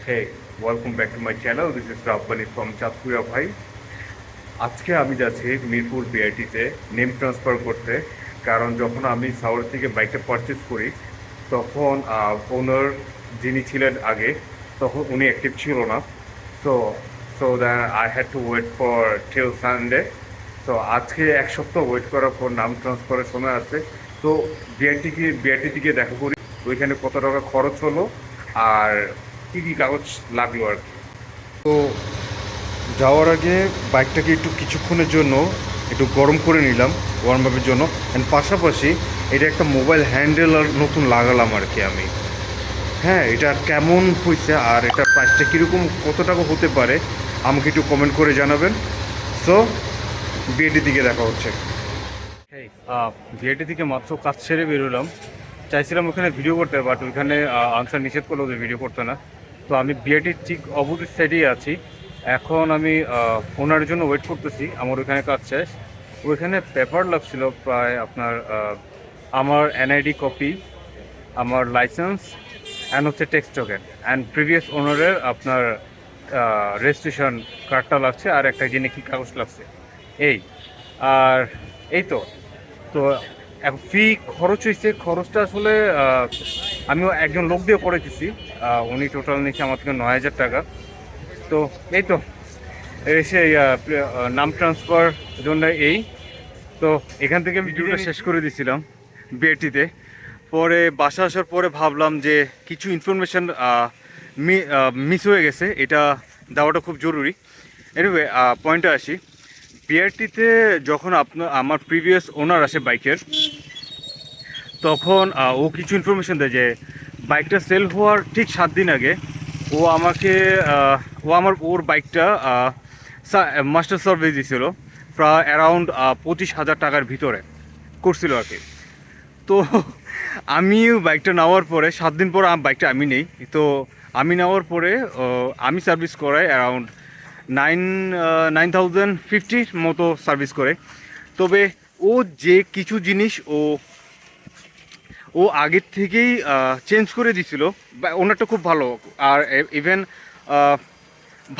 Hey, welcome back to my channel. This is Rabbani from চাঁদপুরিয়া ভাই। আজকে আমি যাচ্ছি মিরপুর বিআইটিতে নেম ট্রান্সফার করতে, কারণ যখন আমি সাউথ থেকে বাইকটা পারচেস করি তখন ওনার যিনি ছিলেন আগে তখন উনি অ্যাক্টিভ ছিল না। So so that I had to wait for till Sunday. তো আজকে এক সপ্তাহ ওয়েট করার পর নাম ট্রান্সফারের সময় আছে। তো বিআইটি থেকে দেখা করি ওইখানে কত টাকা খরচ হলো আর কী কী কাগজ লাগলো আর কি। তো যাওয়ার আগে বাইকটাকে একটু কিছুক্ষণের জন্য একটু গরম করে নিলাম ওয়ার্ম আপের জন্য, অ্যান্ড পাশাপাশি এটা একটা মোবাইল হ্যান্ডেল আর নতুন লাগালাম আর কি আমি। হ্যাঁ, এটা কেমন হয়েছে আর এটার প্রাইসটা কীরকম কত টাকা হতে পারে আমাকে একটু কমেন্ট করে জানাবেন। সো বিএটি দিকে দেখা হচ্ছে। বিএটি থেকে মাত্র কাজ ছেড়ে বেরোলাম, চাইছিলাম ওখানে ভিডিও করতে, বাট ওইখানে আনসার নিষেধ করলো যে ভিডিও করতে না। তো আমি বিআইটির ঠিক অপোজিট সাইডেই আছি। এখন আমি ওনার জন্য ওয়েট করতেছি, আমার ওইখানে কাজ শেষ। ওইখানে পেপার লাগছিল প্রায় আপনার আমার এনআইডি কপি, আমার লাইসেন্স, অ্যান্ড হচ্ছে টেক্সট টোকেন, অ্যান্ড প্রিভিয়াস ওনারের আপনার রেজিস্ট্রেশন কার্ডটা লাগছে, আর একটা জিনিস কী কাগজ লাগছে এই। আর এই তো তো ফি খরচ হয়েছে, খরচটা আসলে আমিও একজন লোক দিয়ে করে দিছি, উনি টোটাল নিচ্ছে আমার থেকে 9,000 টাকা। তো এই তো এসে নাম ট্রান্সফার জন্য এই তো এখান থেকে ভিডিওটা শেষ করে দিয়েছিলাম বিএটিতে। পরে বাসা আসার পরে ভাবলাম যে কিছু ইনফরমেশান মিস হয়ে গেছে, এটা দেওয়াটা খুব জরুরি। এনিওয়ে পয়েন্টে আসি। বিআরটিতে যখন আমার প্রিভিয়াস ওনার আসে বাইকের, তখন ও কিছু ইনফরমেশান দেয় যে বাইকটা সেল হওয়ার ঠিক 7 দিন আগে ও আমাকে ওর বাইকটা মাস্টার সার্ভিস দিয়েছিল, প্রায় অ্যারাউন্ড 25,000 টাকার ভিতরে করছিল আর কি। তো আমি বাইকটা নেওয়ার পরে 7 দিন পর বাইকটা আমি নেই। তো আমি নেওয়ার পরে আমি সার্ভিস করাই অ্যারাউন্ড 9,050 মতো সার্ভিস করে। তবে ও যে কিছু জিনিস ও আগের থেকেই চেঞ্জ করে দিছিল, ওনারটা খুব ভালো, আর ইভেন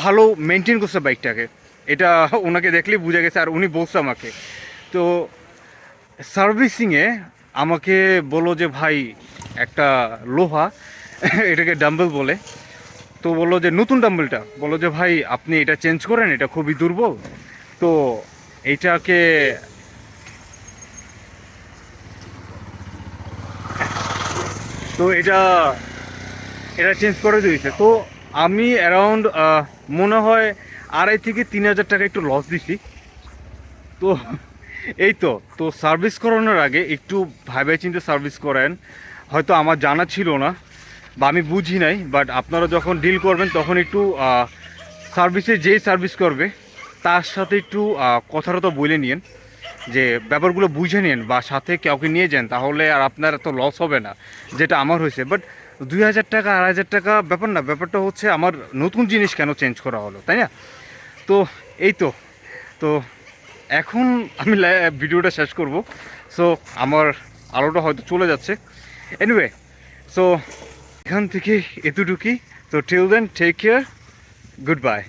ভালো মেনটেন করছে বাইকটাকে, এটা ওনাকে দেখলেই বোঝা গেছে, আর উনি বলছে আমাকে। তো সার্ভিসিংয়ে আমাকে বললো যে ভাই একটা লোহা এটাকে ডাম্বেল বলে, তো বললো যে নতুন ডাম্বেলটা, বললো যে ভাই আপনি এটা চেঞ্জ করেন, এটা খুবই দুর্বল। তো এইটাকে এটা চেঞ্জ করে দিয়েছে। তো আমি অ্যারাউন্ড মনে হয় 2,500 থেকে 3,000 টাকা একটু লস দিছি। তো এই তো সার্ভিস করানোর আগে একটু ভাবে চিন্তে সার্ভিস করেন। হয়তো আমার জানা ছিল না বা আমি বুঝি নাই, বাট আপনারা যখন ডিল করবেন তখন একটু সার্ভিসে যেই সার্ভিস করবে তার সাথে একটু কথাটা তো বলে নিন, যে ব্যাপারগুলো বুঝে নিন বা সাথে কাউকে নিয়ে যান, তাহলে আর আপনার এত লস হবে না যেটা আমার হয়েছে। বাট 2,000 টাকা 2,500 টাকা ব্যাপার না, ব্যাপারটা হচ্ছে আমার নতুন জিনিস কেন চেঞ্জ করা হলো, তাই না? তো এই তো এখন আমি ভিডিওটা শেষ করব। সো আমার আলোটা হয়তো চলে যাচ্ছে। এনিওয়ে, সো এখান থেকে এতটুকুই। তো till then take care, good by.